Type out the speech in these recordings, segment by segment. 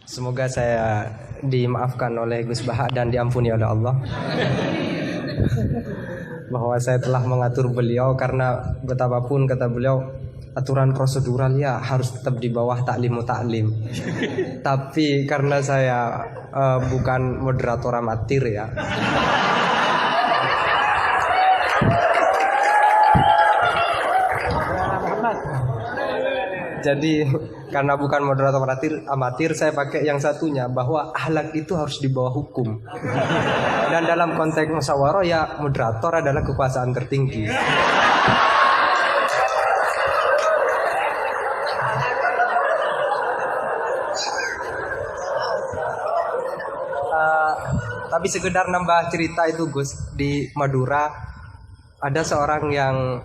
Semoga saya dimaafkan oleh Gus Baha dan diampuni oleh Allah bahwa saya telah mengatur beliau, karena betapapun kata beliau aturan prosedural ya harus tetap di bawah taklimu taklim. Tapi karena saya bukan moderator amatir ya. Jadi karena bukan moderator amatir, saya pakai yang satunya, bahwa akhlak itu harus di bawah hukum. Dan dalam konteks musyawarah ya moderator adalah kekuasaan tertinggi. Tapi sekedar nambah cerita itu Gus, di Madura ada seorang yang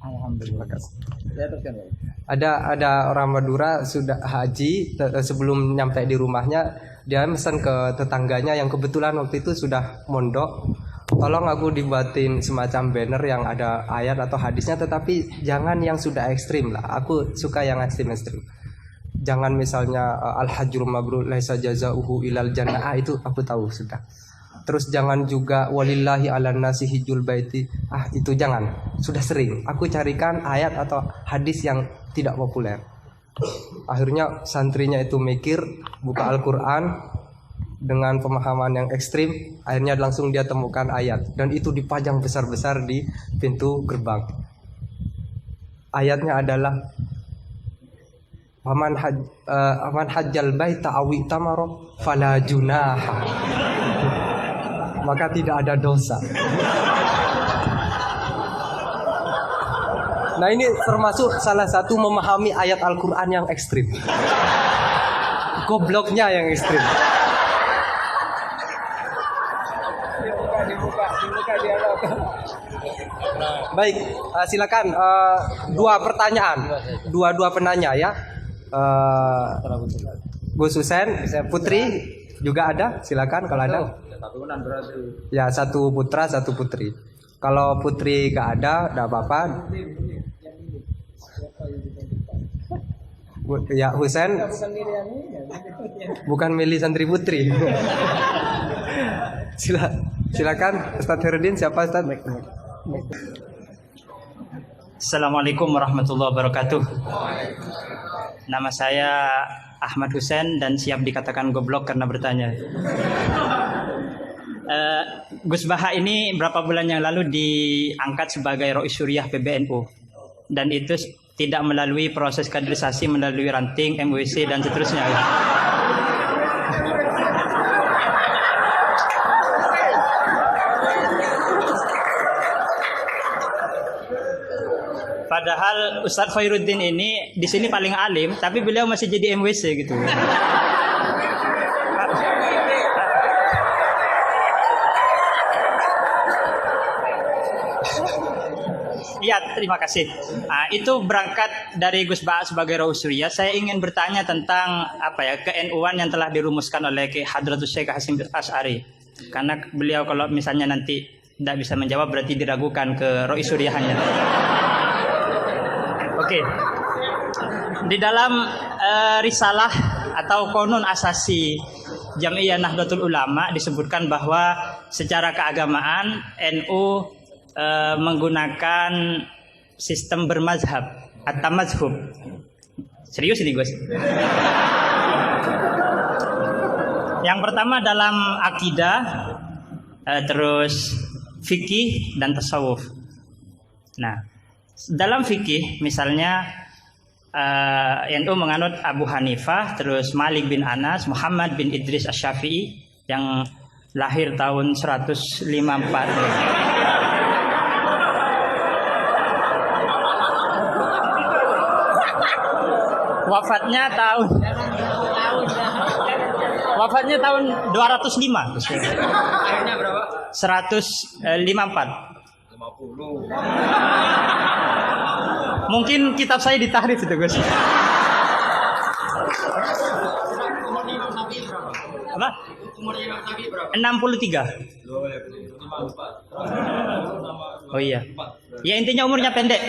Alhamdulillah. Ada orang Madura sudah haji, sebelum nyampe di rumahnya dia pesan ke tetangganya yang kebetulan waktu itu sudah mondok, tolong aku dibuatin semacam banner yang ada ayat atau hadisnya, tetapi jangan yang sudah ekstrim lah. Aku suka yang ekstrim. Jangan misalnya al-hajjul mabrur laisa jazaohu ilal jannah, itu aku tahu sudah. Terus jangan juga walillahi 'alan nasi hijjul baiti. Itu jangan. Sudah sering. Aku carikan ayat atau hadis yang tidak populer. Akhirnya santrinya itu mikir, buka Al-Qur'an dengan pemahaman yang ekstrim, akhirnya langsung dia temukan ayat dan itu dipajang besar-besar di pintu gerbang. Ayatnya adalah Aman hajjal baita awi tamaro fala junaha, maka tidak ada dosa. Nah, ini termasuk salah satu memahami ayat Al-Quran yang ekstrim. Gobloknya yang ekstrim. Baik, silakan dua pertanyaan, dua penanya ya. Gus Husen, Putri juga ada, silakan kalau ada. Ya, satu putra, satu putri. Kalau putri gak ada, tidak apa-apa. Ya, Husen bukan milih santri putri. Silakan Ustadz Herudin, siapa Ustadz? Assalamualaikum warahmatullahi wabarakatuh. Nama saya Ahmad Husen dan siap dikatakan goblok karena bertanya. Gus Baha ini berapa bulan yang lalu diangkat sebagai Rois Syuriah PBNU, dan itu tidak melalui proses kaderisasi, melalui ranting, MWC dan seterusnya. Padahal Ustadz Khairuddin ini di sini paling alim, tapi beliau masih jadi MWC gitu. Iya, terima kasih. Itu berangkat dari Gus Baha sebagai Rois Syuriah. Saya ingin bertanya tentang ke-NU-an yang telah dirumuskan oleh Hadratus Syekh Hasyim Asy'ari. Karena beliau kalau misalnya nanti tidak bisa menjawab berarti diragukan ke Rois Syuriahnya. Oke. Di dalam risalah atau konun asasi Jam'iyah Nahdlatul Ulama disebutkan bahwa secara keagamaan NU menggunakan sistem bermazhab atau mazhub. Serius ini Gus. Yang pertama dalam akidah, terus fikih dan tasawuf. Nah, dalam fikih misalnya NU menganut Abu Hanifah, terus Malik bin Anas, Muhammad bin Idris Asy-Syafi'i yang lahir tahun 154. Wafatnya tahun 205. Akhirnya berapa? 154. 50. Mungkin kitab saya ditahrif itu, Gus. Umurnya Imam Syafi'i berapa? Apa? Umurnya Imam Syafi'i berapa? 63. Oh iya. Ya intinya umurnya pendek.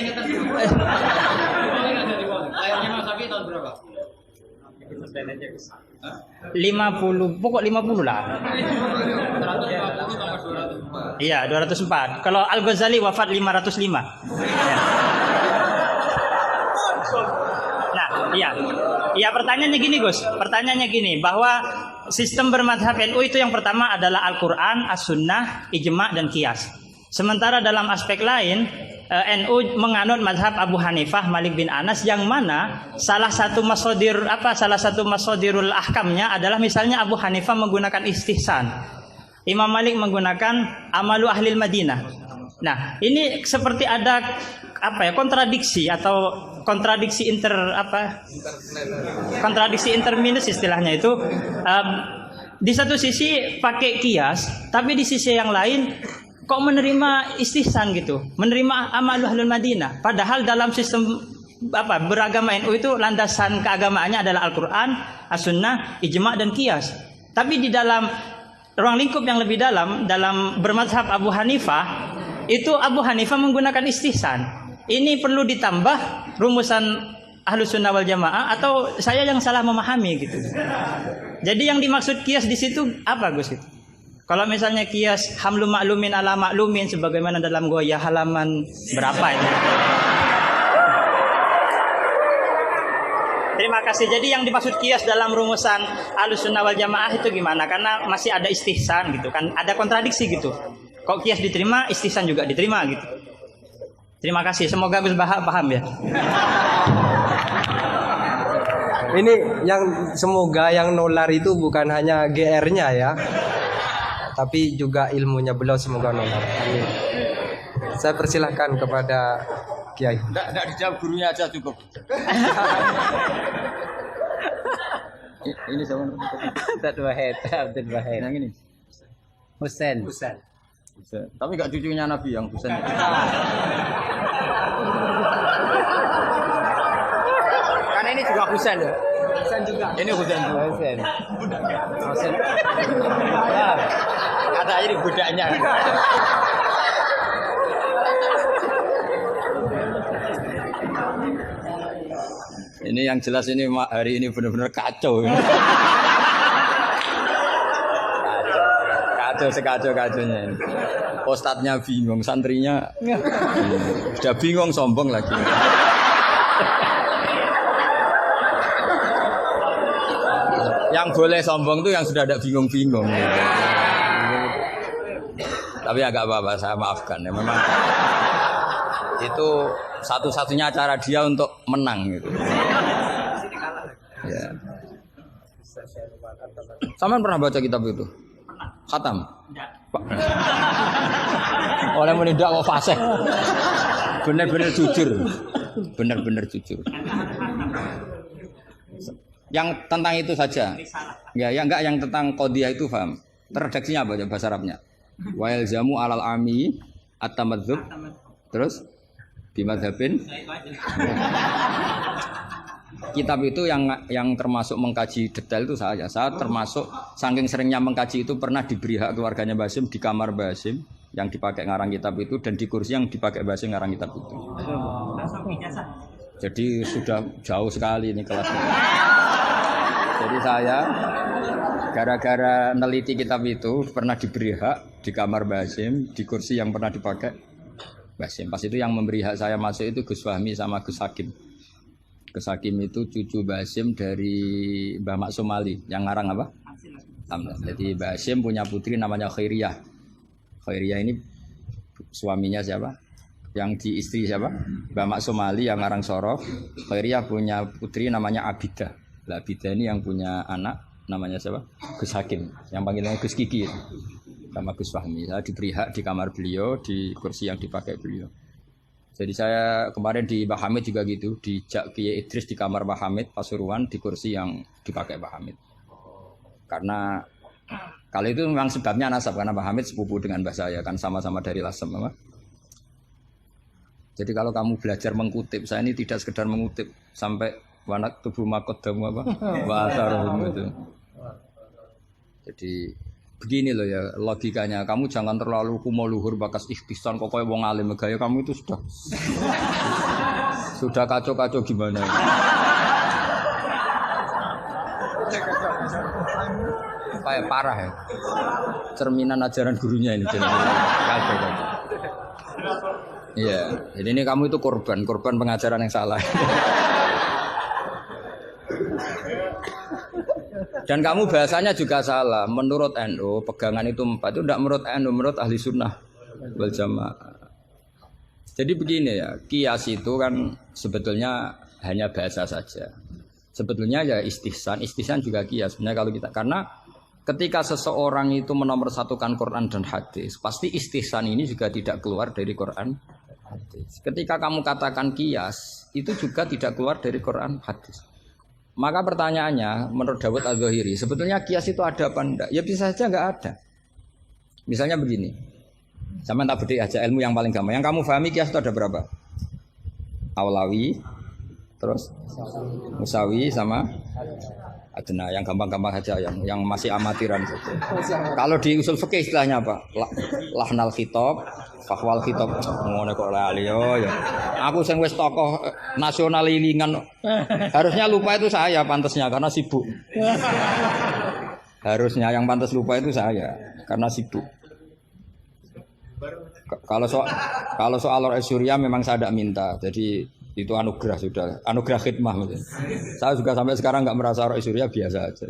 Lahirnya tahun berapa? 50, pokok 50 lah. 150 tambah 204. Iya, 204. Kalau Al-Ghazali wafat 505. Ya. Nah, iya. Iya, pertanyaannya gini, Gus. Pertanyaannya gini, bahwa sistem bermadhab NU itu yang pertama adalah Al-Quran, As-Sunnah, Ijma' dan Qiyas. Sementara dalam aspek lain, NU menganut madhab Abu Hanifah, Malik bin Anas, yang mana salah satu masodirul ahkamnya adalah misalnya Abu Hanifah menggunakan istihsan, Imam Malik menggunakan amalu ahlil Madinah. Nah, ini seperti ada kontradiksi atau kontradiksi interminus istilahnya itu. Di satu sisi pakai kias, tapi di sisi yang lain kok menerima istihsan gitu, menerima amalu ahlul Madinah. Padahal dalam sistem beragama NU itu landasan keagamaannya adalah Al-Quran, As-Sunnah, Ijma' dan Qiyas. Tapi di dalam ruang lingkup yang lebih dalam bermadzhab Abu Hanifah, itu Abu Hanifah menggunakan istihsan. Ini perlu ditambah rumusan Ahlus Sunnah wal Jamaah, atau saya yang salah memahami gitu. Jadi yang dimaksud Qiyas di situ apa, Gus? Kalau misalnya kias hamlu maklumin ala maklumin sebagaimana dalam Goya halaman berapa ini? Terima kasih. Jadi yang dimaksud kias dalam rumusan Ahlussunnah wal Jamaah itu gimana? Karena masih ada istihsan gitu kan, ada kontradiksi gitu. Kok kias diterima, istihsan juga diterima gitu. Terima kasih. Semoga Gus Baha paham ya. Ini yang semoga yang nular itu bukan hanya GR-nya ya, tapi juga ilmunya beliau semoga nular. Amin. Saya persilahkan kepada Kiai. Enggak dijawab, gurunya aja cukup. Ini sama Abdul Wahid. Yang ini Husain. Tapi enggak cucunya Nabi yang Husain. Karena ini juga Husain ya. Ini Husain. Kata ini budaknya. Ini yang jelas ini hari ini benar-benar kacau. Kacau-kacaunya. Ustadznya bingung, santrinya sudah bingung, sombong lagi. Yang boleh sombong tuh yang sudah ada bingung-bingung. Tapi agak apa-apa, saya maafkan ya. Memang itu satu-satunya cara dia untuk menang gitu. Ya. Saman pernah baca kitab itu? Khatam? Pak. Oleh menindak kok fasih. Benar-benar jujur. Benar-benar jujur. Yang tentang itu saja. Ya, enggak yang tentang qadhiyah itu paham. Redaksinya apa bahasa Arabnya? Wa yalzamu alal ami at-tamadzub. Terus bimadzhabin. Kitab itu yang termasuk mengkaji detail itu saya termasuk saking seringnya mengkaji itu pernah diberi hak keluarganya Basim di kamar Basim yang dipakai ngarang kitab itu dan di kursi yang dipakai Basim ngarang kitab itu. Jadi sudah jauh sekali ini kelasnya. Jadi saya gara-gara meneliti kitab itu pernah diberi hak di kamar Basim di kursi yang pernah dipakai Basim. Pas itu yang memberi hak saya masuk itu Gus Fahmi sama Gus Hakim. Gus Hakim itu cucu Basim dari Mbah Mak Somali yang ngarang apa? Jadi Basim punya putri namanya Khairiyah. Khairiyah ini suaminya siapa? Yang di istri siapa? Mbah Mak Somali yang ngarang Sorof. Khairiyah punya putri namanya Abidah. Lah Abidah ini yang punya anak namanya siapa? Gus Hakim. Yang panggilannya Gus Kiki sama Gus Fahmi. Saya diberi hak di kamar beliau di kursi yang dipakai beliau. Jadi saya kemarin di Mbah Hamid juga gitu, di Kiai Idris di kamar Mbah Hamid Pasuruan di kursi yang dipakai Mbah Hamid. Karena kali itu memang sebabnya nasab karena Mbah Hamid sepupu dengan Mbah saya kan sama-sama dari Lasem, apa? Jadi kalau kamu belajar mengutip, saya ini tidak sekedar mengutip sampai wanak tubuh makodamu apa? Wasarum itu. Jadi begini loh ya logikanya, kamu jangan terlalu kumo luhur bakas ikhtisan kok kayak wong alim gaya kamu itu sudah kacau-kacau gimana. Kayak parah ya. Cerminan ajaran gurunya ini. Kagak. Iya, jadi ini kamu itu korban pengajaran yang salah. Dan kamu bahasanya juga salah. Menurut NU, pegangan itu 4 itu tidak menurut NU, menurut ahli sunnah wal jamaah. Jadi begini ya, kias itu kan sebetulnya hanya bahasa saja. Sebetulnya ya istihsan juga kias. Sebenarnya kalau kita, karena ketika seseorang itu menomorsatukan Quran dan hadis, pasti istihsan ini juga tidak keluar dari Quran hadis. Ketika kamu katakan kias, itu juga tidak keluar dari Quran hadis. Maka pertanyaannya, menurut Dawud Az-Zahiri, sebetulnya kias itu ada apa enggak? Ya bisa saja enggak ada. Misalnya begini, sama tak beda aja ilmu yang paling gampang. Yang kamu pahami kias itu ada berapa? Aulawi, terus Musawi sama adna. Yang gampang-gampang saja, yang masih amatiran saja. Kalau di usul fikih istilahnya apa? Lahnal khitab, fahwal khitab. Ngono kok lali yo ya. Aku sing wis tokoh nasional ilingan. Harusnya lupa itu saya pantasnya karena sibuk. Harusnya yang pantas lupa itu saya karena sibuk. Kalau soal Surya memang saya tidak minta, jadi itu anugerah sudah, anugerah khidmah. Saya juga sampai sekarang nggak merasa Surya biasa aja.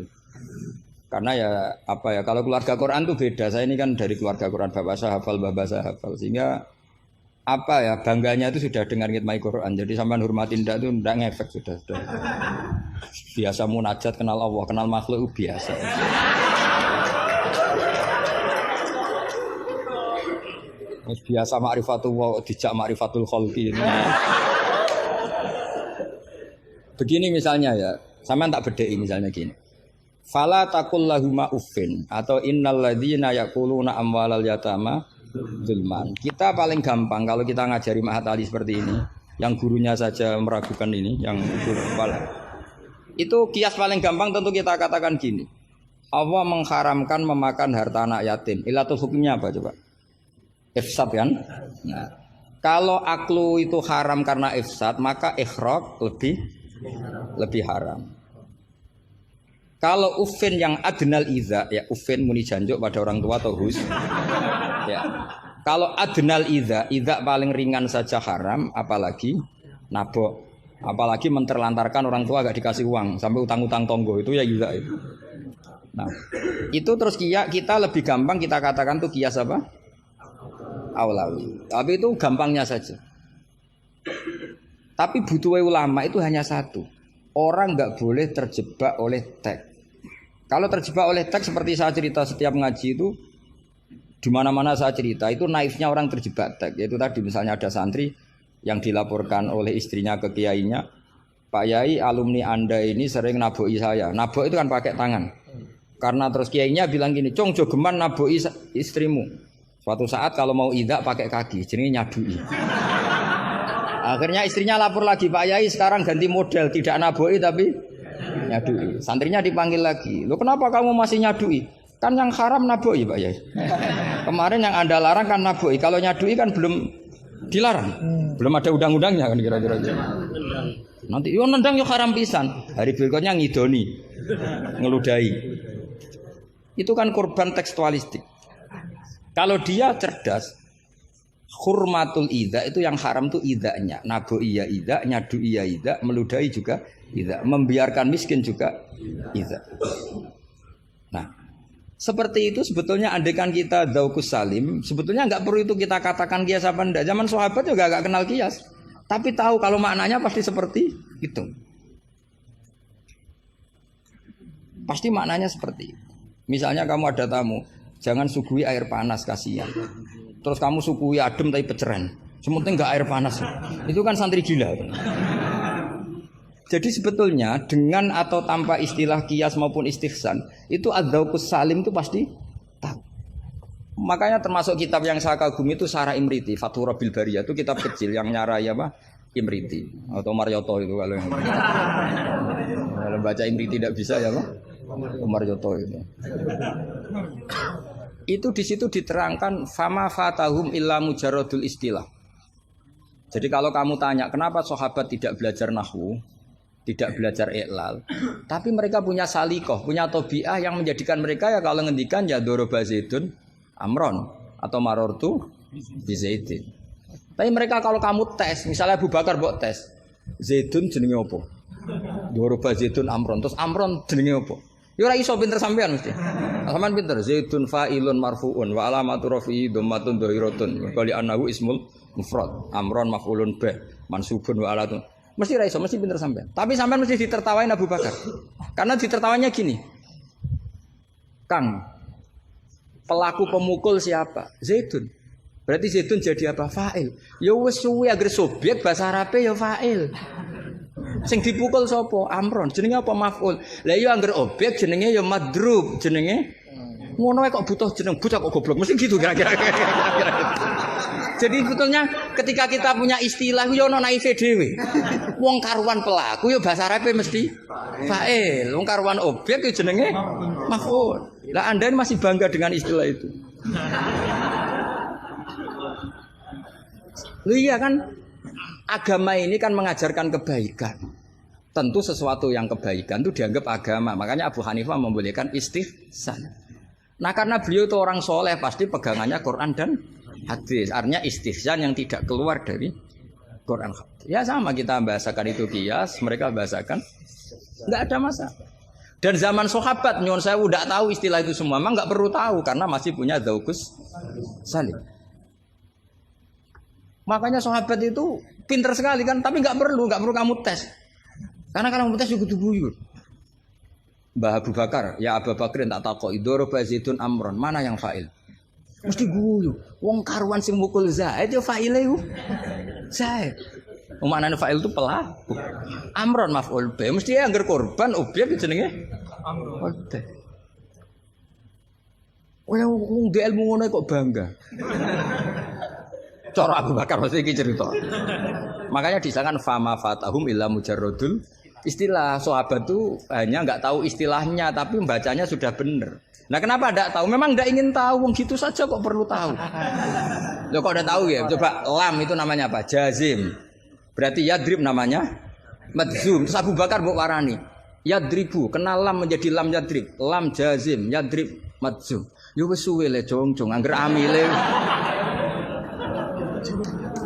Karena ya apa ya, kalau keluarga Quran itu beda. Saya ini kan dari keluarga Quran, bapak saya hafal, bapak saya hafal, sehingga apa ya bangganya itu sudah dengan ngitmai Quran. Jadi sampai hormatin itu tidak ngefek sudah. Biasa munajat, kenal Allah, kenal makhluk biasa. Biasa ma'rifatullah dijak ma'rifatul khalqi. Begini misalnya ya, sama tak bedai misalnya gini. Fala taqul lahuma uffin atau innal ladzina yaquluna amwalal yatama zulman. Kita paling gampang kalau kita ngajari Mahat Ali seperti ini, yang gurunya saja meragukan ini, yang guru kepala. Itu kias paling gampang tentu kita katakan gini. Allah mengharamkan memakan harta anak yatim. Ilatul hukumnya apa coba? Ifsad kan? Nah, kalau aklu itu haram karena ifsad, maka ikhraq lebih haram. Kalau ufin yang adnal iza, ya ufin muni janjuk pada orang tua atau hus. Ya. Kalau adnal iza paling ringan saja haram, apalagi nabok, apalagi menterlantarkan orang tua agak dikasih uang sampai utang-utang tonggo itu ya iza itu. Nah, itu terus kita lebih gampang kita katakan tuh kias apa? Aulawi. Tapi itu gampangnya saja. Tapi butuh ulama itu hanya satu. Orang nggak boleh terjebak oleh teks. Kalau terjebak oleh teks seperti saya cerita setiap ngaji itu, di mana-mana saya cerita itu naifnya orang terjebak teks. Yaitu tadi misalnya ada santri yang dilaporkan oleh istrinya ke kiainya, Pak Yai alumni Anda ini sering naboi saya. Nabok itu kan pakai tangan. Karena terus kiainya bilang gini, "Cong jogeman naboi istrimu." Suatu saat kalau mau idak pakai kaki, jadi nyadui. Akhirnya istrinya lapor lagi, Pak Yai sekarang ganti model, tidak naboi tapi nyadui. Santrinya dipanggil lagi, "Loh kenapa kamu masih nyadui? Kan yang haram naboi Pak Yai. Kemarin yang Anda larang kan naboi, kalau nyadui kan belum dilarang. Belum ada undang-undangnya kan kira-kira. Nanti yo nendang yo haram pisan. Hari berikutnya ngidoni, ngeludahi. Itu kan korban tekstualistik. Kalau dia cerdas, hurmatul idza itu yang haram tuh idzanya. Naboi ya idza, nyadui ya idza, meludahi juga idza, membiarkan miskin juga idza. Nah, seperti itu sebetulnya andekan kita dzauqus salim, sebetulnya enggak perlu itu kita katakan kias apa enggak. Zaman sahabat juga enggak kenal kias, tapi tahu kalau maknanya pasti seperti itu. Pasti maknanya seperti itu. Misalnya kamu ada tamu, jangan suguhi air panas, kasihan. Terus kamu suguhi adem tapi peceren. Sementing enggak air panas. Itu kan santri gila. Jadi sebetulnya dengan atau tanpa istilah kias maupun istihsan, itu adzauqus salim itu pasti tahu. Makanya termasuk kitab yang saya kagumi itu Sarah Imriti, Fathur Rabbil Bariyah, itu kitab kecil yang nyarai apa? Imriti atau Marioto itu kalau yang baca Imriti tidak bisa ya Pak? Marioto itu. Itu di situ diterangkan fama fatahum illa mujarradul istilah. Jadi kalau kamu tanya kenapa sahabat tidak belajar nahwu, tidak belajar i'lal, Tapi mereka punya salikoh, punya tobiah yang menjadikan mereka ya kalau ngendikan ya doroba Zaidun Amron atau marortu di Zaidin. Tapi mereka kalau kamu tes, misalnya Abu Bakar buat tes, Zaidun jenenge apa? Doroba Zaidun Amron, terus Amron jenenge apa? Ya ora iso pinter sampean mesti. Sampean pinter Zaidun fa'ilun marfu'un wa alamatu rafi'i dhammatun dhahiratun wa li annahu ismul mufrad. Amron maf'ulun bih mansubun wa alatun. Mesti ra iso, mesti pinter sampean. Tapi sampean mesti ditertawain Abu Bakar. Karena ditertawanya gini. Kang, pelaku pemukul siapa? Zaidun. Berarti Zaidun jadi apa? Fa'il. Ya wis suwe agar subjek bahasa Arabe ya fa'il. Sing dipukul sapa? Amron. Jenenge apa maf'ul? Lah iya angger objek jenenge ya madrub, jenenge ngono kok butuh jeneng bocah kok goblok. Mesti gitu kira-kira. Jadi sebetulnya ketika kita punya istilah yo ono naife dhewe. Wong karuan pelaku yo bahasa Arabe mesti fa'il. Wong karuan objek yo jenenge maf'ul. Lah Anda masih bangga dengan istilah itu. Lu iya kan agama ini kan mengajarkan kebaikan. Tentu sesuatu yang kebaikan itu dianggap agama. Makanya Abu Hanifah membolehkan istihsan. Nah karena beliau itu orang soleh pasti pegangannya Quran dan hadis. Artinya istihsan yang tidak keluar dari Quran. Ya sama kita bahasakan itu qiyas, mereka bahasakan enggak ada masalah. Dan zaman sahabat nyuwun sewu enggak tahu istilah itu semua, memang enggak perlu tahu karena masih punya dzauqus salim. Makanya sahabat itu pinter sekali kan, tapi enggak perlu kamu tes. Karena kalau kamu tes juga buyur. Mbah Abu Bakar, ya Abu Bakar tak takok idoro Zaidun Amron, mana yang fa'il? Mesti guyu. Wong karuan sing mukul Zaid ya fa'ile iku. Zaid. Maknane fa'il itu pelaku. Amron maf'ul bi. Mesti ya anggar korban objek jenenge Amron. Wong di ilmu ngono kok bangga. Cara Abu Bakar mesti iki cerita. Makanya disangkan fama fatahum illa mujarradul istilah. Sahabat itu hanya enggak tahu istilahnya tapi membacanya sudah benar. Nah kenapa enggak tahu? Memang enggak ingin tahu, wong gitu saja kok perlu tahu. Loh kok udah tahu ya? Coba lam itu namanya apa? Jazim. Berarti yadrib namanya madzum. Terus Abu Bakar mbok warani. Yadribu, kenal lam menjadi lam yadrib. Lam jazim, yadrib madzum. Yo wis suwe le jong-jong angger amile.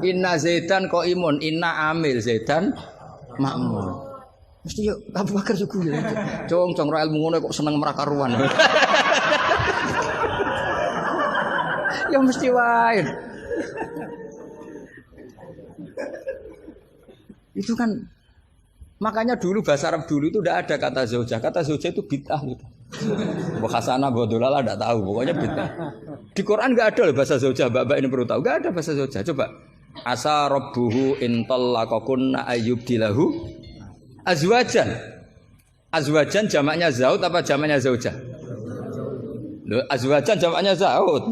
Inna Zaidan qaimun, inna amil Zaidan makmur. Mesti yo Abu Bakar suku ya. Jong-jong ra ilmu ngono kok seneng merakaruan. Ya mesti wae. Itu kan makanya dulu bahasa Arab dulu itu tidak ada kata zaujah. Kata zaujah itu bid'ah gitu. Mbok Hasanah mbok Dolala enggak tahu, pokoknya bid'ah. Di Quran enggak ada loh bahasa zaujah, Mbak ini perlu tahu. Enggak ada bahasa zaujah. Coba. Asa rabbuhu in talaqakunna ayyubdilahu azwajan. Azwajan jamaknya zaud apa jamaknya zaujah? Loh, azwajan jamaknya zaud.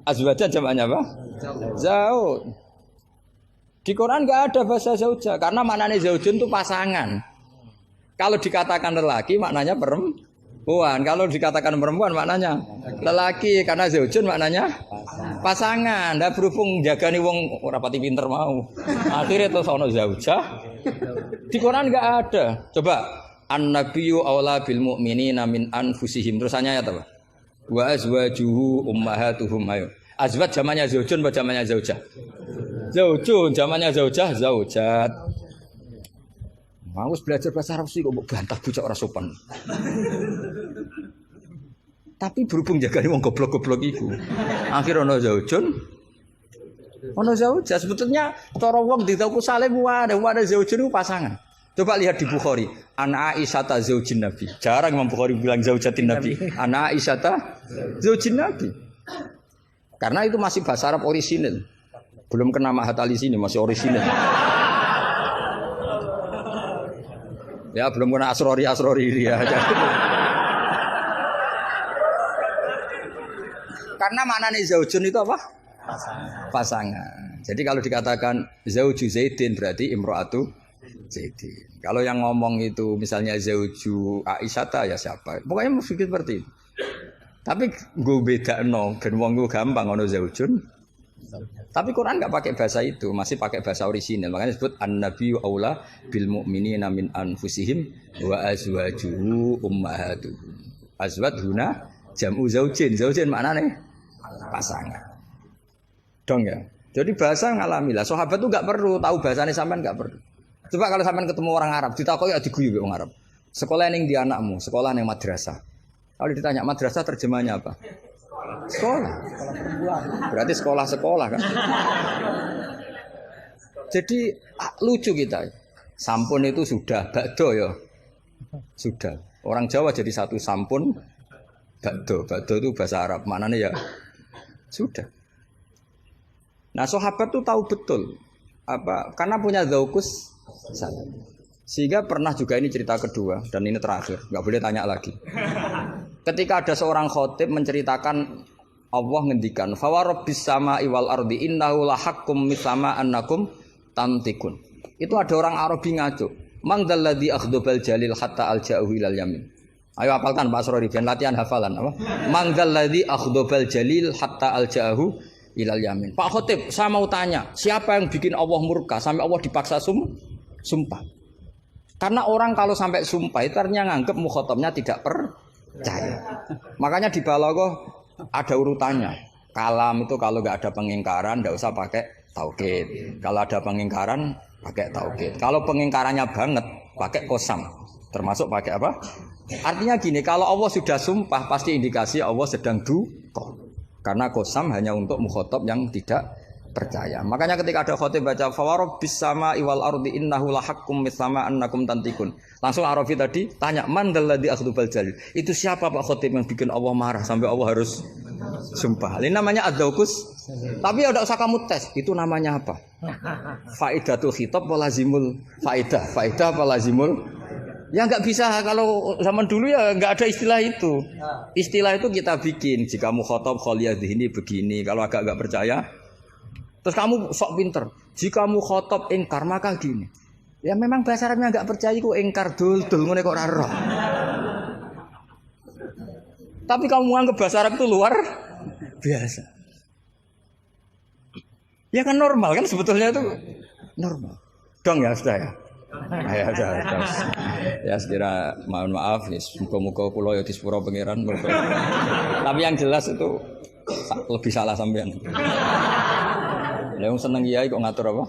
Azwajan jamaknya apa? Zaud. Di Quran enggak ada bahasa zaujah karena maknanya zaujun itu pasangan. Kalau dikatakan lelaki maknanya perempuan. Kalau dikatakan perempuan maknanya lelaki karena zaujun maknanya pasangan. Ndak berhubung jagani wong ora pati pinter mau. Akhirnya terus ono zaujah. Di Quran enggak ada. Coba an-nabiyyu aula bil mu'minina min anfusihim. Terusannya ya apa? Wa azwajuhu ummahatuhum ayo. Azwaj zamannya zaujun apa zamannya zaujah? Zaujun zamannya zaujah zaujat. Mau belajar bahasa Arab sih kok bantah bocah ora sopan. Tapi berhubung jagane wong goblok-goblok iku. Akhir ono zaujun. Ono zaujah sebetulnya cara wong ditaku saleh wae ada zaujun itu pasangan. Coba lihat di Bukhari, Ana Aisyata zaujin Nabi. Jarang Imam Bukhari bilang zaujatin Nabi. Ana Aisyata zaujin Nabi. Karena itu masih bahasa Arab orisinil. Belum kena mahat ali sini masih orisinil. Ya belum kena asrori dia. Karena maknanya zaujun itu apa? Pasangan. Jadi kalau dikatakan zauju Zaidin berarti imro'atu Zaidin. Kalau yang ngomong itu misalnya zauju Aisyata ya siapa? Pokoknya mesti seperti itu. Tapi gue beda no, ben wong gue gampang ono zaujun Tapi Quran nggak pakai bahasa itu, masih pakai bahasa orisinal. Makanya disebut an-nabiyyu aula bil mu'minina min anfusihim wa azwajuhu ummahatuhum. Azwaj huna jam'u zaujin. Zaujin maknanya pasangan. Dong ya. Jadi bahasa ngalamilah. Sahabat tuh nggak perlu tahu bahasanya sampean nggak perlu. Coba kalau sampean ketemu orang Arab, ditakoki ya diguyu orang Arab. Sekolah ning di anakmu, sekolah ning madrasah. Kalau ditanya madrasah terjemahnya apa? Sekolah. Berarti sekolah-sekolah kan. Jadi lucu kita. Sampun itu sudah, bakdo ya. Sudah. Orang Jawa jadi satu sampun, bakdo. Bakdo itu bahasa Arab. Maknanya ya sudah. Nah, sahabat tuh tahu betul apa karena punya zaukus salam. Sehingga pernah juga ini cerita kedua dan ini terakhir, nggak boleh tanya lagi. Ketika ada seorang khotib menceritakan Allah ngendikan, "Fa rabbis sama'i wal ardi innahu lahaqqum mithama annakum tantikun." Itu ada orang Arabi ngaco. "Man dzalladzi akhdhabal jalil hatta alja'u ilal yamin." Ayo hafalkan Pak Asrori ben latihan hafalan apa? "Man dzalladzi akhdhabal jalil hatta alja'u ilal yamin." Pak Khotib, saya mau tanya, siapa yang bikin Allah murka sampai Allah dipaksa sumpah? Karena orang kalau sampai sumpah itu artinya nganggep mukhotabnya tidak percaya. Makanya di balaghah ada urutannya. Kalam itu kalau nggak ada pengingkaran nggak usah pakai taukid. Kalau ada pengingkaran pakai taukid. Kalau pengingkarannya banget pakai qasam. Termasuk pakai apa? Artinya gini, kalau Allah sudah sumpah pasti indikasi Allah sedang duka. Karena qasam hanya untuk mukhotab yang tidak percaya. Makanya ketika ada khotib baca fawarabbis sama'i wal ardi innahu lahaqqum mithama annakum tantikun. Langsung Arafi tadi tanya man dzalladzi akhdubal jalil. Itu siapa Pak Khotib yang bikin Allah marah sampai Allah harus sumpah. Ini namanya adzaukus. Tapi ya enggak usah kamu tes. Itu namanya apa? Faidatul khitab wa lazimul faidah. Faidah apa lazimul? Ya enggak bisa kalau zaman dulu ya enggak ada istilah itu. Istilah itu kita bikin. Jika mukhatab khaliyadhini begini, kalau agak enggak percaya terus kamu sok pinter. Jika mukhatab ingkar maka gini. Ya memang bahasa Arabnya enggak percaya kok ingkar dul ngene kok ora roh. Tapi kamu anggap bahasa Arab itu luar biasa. Ya kan normal kan sebetulnya itu normal. Dong ya sudah ya. Ya sudah. Ya sekira mohon maaf ya muga-muga kula ya disepuro pangeran. Tapi yang jelas itu lebih salah sampean. Lah wong seneng kiai kok ngatur apa?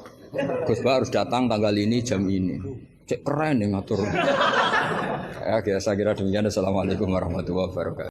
Gus Ba harus datang tanggal ini jam ini. Cek keren nih ngatur. Ya, saya kira demikian. Assalamualaikum warahmatullahi wabarakatuh.